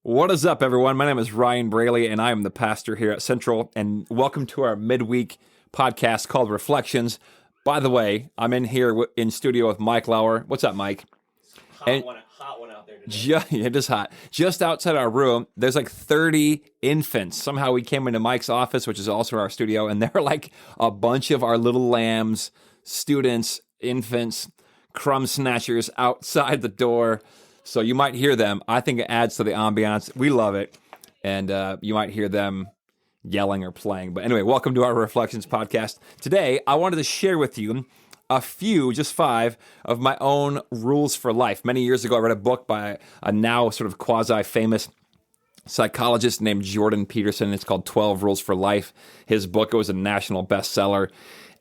What is up, everyone? My name is Ryan Brailey, and I am the pastor here at Central, and welcome to our midweek podcast called Reflections. By the way, I'm in here in studio with Mike Lauer. What's up, Mike? Hot one out there today. It is hot. Just outside our room, there's like 30 infants. Somehow we came into Mike's office, which is also our studio, and there are like a bunch of our little lambs, students, infants, crumb snatchers outside the door. So you might hear them. I think it adds to the ambiance. We love it. And you might hear them yelling or playing. But anyway, welcome to our Reflections podcast. Today, I wanted to share with you a few, just 5, of my own rules for life. Many years ago, I read a book by a now sort of quasi-famous psychologist named Jordan Peterson. It's called 12 Rules for Life. His book, it was a national bestseller.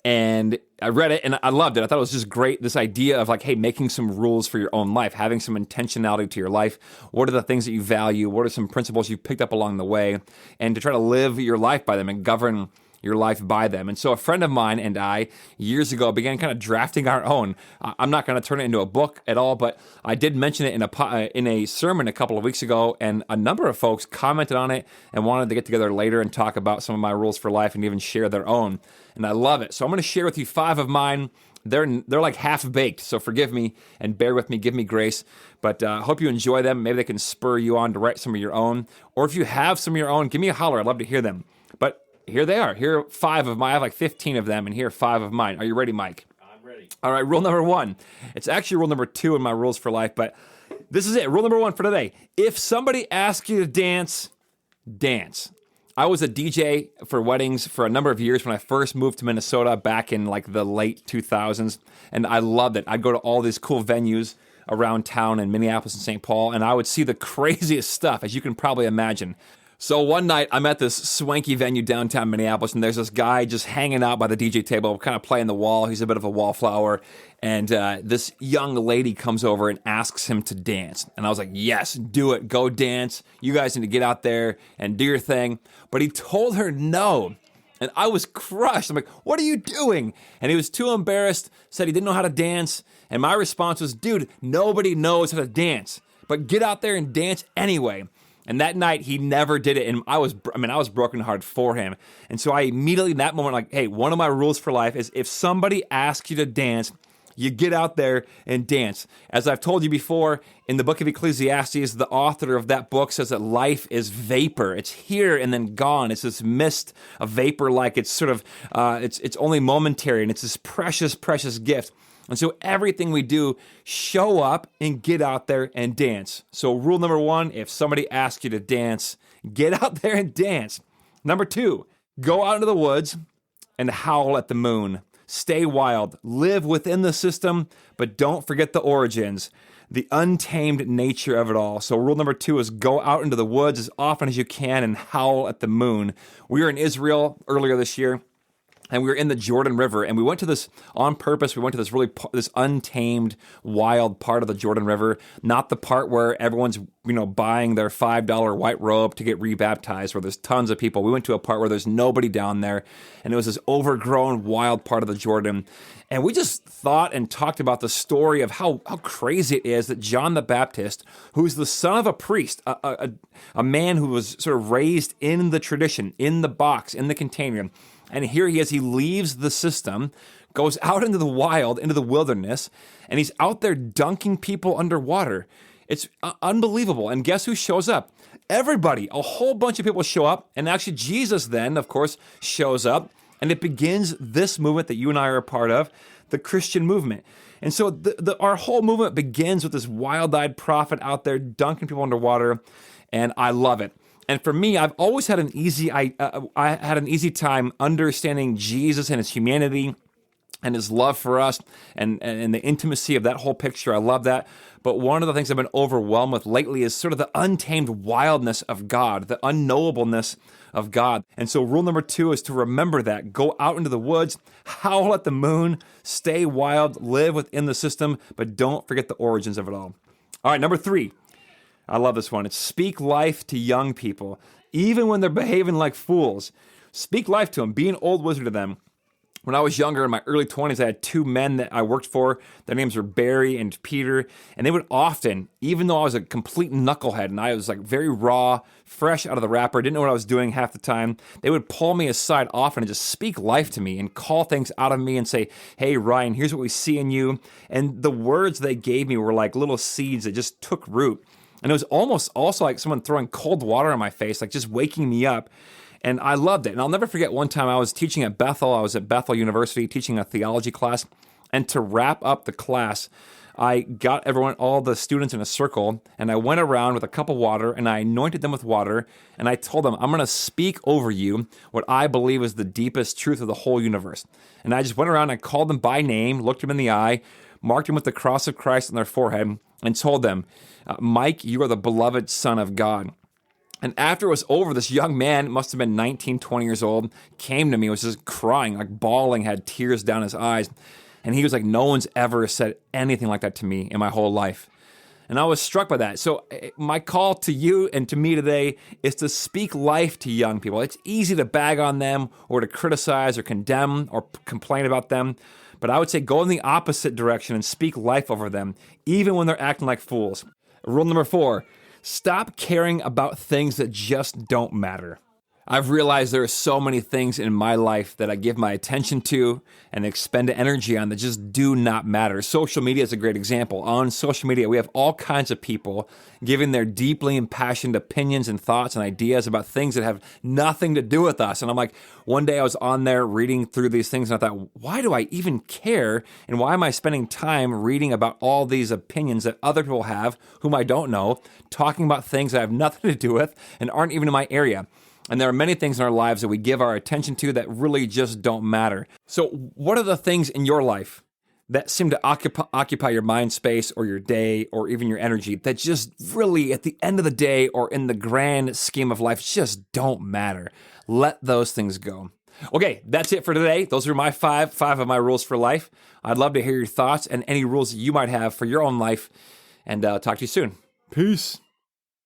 And I read it and I loved it. I thought it was just great, this idea of like, hey, making some rules for your own life, having some intentionality to your life. What are the things that you value? What are some principles you picked up along the way? And to try to live your life by them and govern your life by them. And so a friend of mine and I, years ago, began kind of drafting our own. I'm not going to turn it into a book at all, but I did mention it in a sermon a couple of weeks ago, and a number of folks commented on it and wanted to get together later and talk about some of my rules for life and even share their own. And I love it. So I'm going to share with you 5 of mine. They're like half-baked, so forgive me and bear with me, give me grace. But I hope you enjoy them. Maybe they can spur you on to write some of your own. Or if you have some of your own, give me a holler. I'd love to hear them. But here they are. Here are 5 of mine. I have like 15 of them, and here are 5 of mine. Are you ready, Mike? I'm ready. All right, rule number 1. It's actually rule number 2 in my rules for life, but this is it. Rule number 1 for today. If somebody asks you to dance, dance. I was a DJ for weddings for a number of years when I first moved to Minnesota back in like the late 2000s, and I loved it. I'd go to all these cool venues around town in Minneapolis and St. Paul, and I would see the craziest stuff, as you can probably imagine. So one night, I'm at this swanky venue downtown Minneapolis, and there's this guy just hanging out by the DJ table, kind of playing the wall. He's a bit of a wallflower, and this young lady comes over and asks him to dance. And I was like, yes, do it. Go dance. You guys need to get out there and do your thing. But he told her no, and I was crushed. I'm like, what are you doing? And he was too embarrassed, said he didn't know how to dance, and my response was, dude, nobody knows how to dance, but get out there and dance anyway. And that night, he never did it, and I was brokenhearted for him. And so I immediately, in that moment, like, hey, one of my rules for life is if somebody asks you to dance, you get out there and dance. As I've told you before, in the book of Ecclesiastes, the author of that book says that life is vapor. It's here and then gone. It's this mist of vapor, like it's sort of, it's only momentary, and it's this precious, precious gift. And so everything we do, show up and get out there and dance. So rule number 1, if somebody asks you to dance, get out there and dance. Number 2, go out into the woods and howl at the moon. Stay wild. Live within the system, but don't forget the origins, the untamed nature of it all. So rule number 2 is go out into the woods as often as you can and howl at the moon. We were in Israel earlier this year, and we were in the Jordan River, and we went to this on purpose. We went to this untamed, wild part of the Jordan River, not the part where everyone's buying their $5 white robe to get rebaptized, where there's tons of people. We went to a part where there's nobody down there, and it was this overgrown, wild part of the Jordan. And we just thought and talked about the story of how crazy it is that John the Baptist, who's the son of a priest, a man who was sort of raised in the tradition, in the box, in the container. And here he is, he leaves the system, goes out into the wild, into the wilderness, and he's out there dunking people underwater. It's unbelievable. And guess who shows up? Everybody, a whole bunch of people show up. And actually Jesus then, of course, shows up. And it begins this movement that you and I are a part of, the Christian movement. And so our whole movement begins with this wild-eyed prophet out there dunking people underwater. And I love it. And for me, I've always had I had an easy time understanding Jesus and his humanity and his love for us and the intimacy of that whole picture. I love that. But one of the things I've been overwhelmed with lately is sort of the untamed wildness of God, the unknowableness of God. And so rule number 2 is to remember that. Go out into the woods, howl at the moon, stay wild, live within the system, but don't forget the origins of it all. All right, number 3. I love this one. It's speak life to young people, even when they're behaving like fools. Speak life to them. Be an old wizard to them. When I was younger, in my early 20s, I had two men that I worked for. Their names were Barry and Peter. And they would often, even though I was a complete knucklehead and I was like very raw, fresh out of the wrapper, didn't know what I was doing half the time, they would pull me aside often and just speak life to me and call things out of me and say, hey, Ryan, here's what we see in you. And the words they gave me were like little seeds that just took root. And it was almost also like someone throwing cold water on my face, like just waking me up. And I loved it. And I'll never forget one time I was teaching at Bethel. I was at Bethel University teaching a theology class. And to wrap up the class, I got all the students in a circle, and I went around with a cup of water, and I anointed them with water, and I told them, I'm going to speak over you what I believe is the deepest truth of the whole universe. And I just went around and called them by name, looked them in the eye, marked them with the cross of Christ on their forehead, and told them, Mike, you are the beloved Son of God. And after it was over, this young man, must have been 19, 20 years old, came to me, was just crying, like bawling, had tears down his eyes. And he was like, no one's ever said anything like that to me in my whole life. And I was struck by that. So my call to you and to me today is to speak life to young people. It's easy to bag on them or to criticize or condemn or complain about them. But I would say go in the opposite direction and speak life over them, even when they're acting like fools. Rule number 4. Stop caring about things that just don't matter. I've realized there are so many things in my life that I give my attention to and expend energy on that just do not matter. Social media is a great example. On social media, we have all kinds of people giving their deeply impassioned opinions and thoughts and ideas about things that have nothing to do with us. And I'm like, one day I was on there reading through these things and I thought, why do I even care? And why am I spending time reading about all these opinions that other people have, whom I don't know, talking about things that have nothing to do with and aren't even in my area? And there are many things in our lives that we give our attention to that really just don't matter. So what are the things in your life that seem to occupy your mind space or your day or even your energy that just really at the end of the day or in the grand scheme of life just don't matter? Let those things go. Okay, that's it for today. Those are my five of my rules for life. I'd love to hear your thoughts and any rules that you might have for your own life. And I'll talk to you soon. Peace.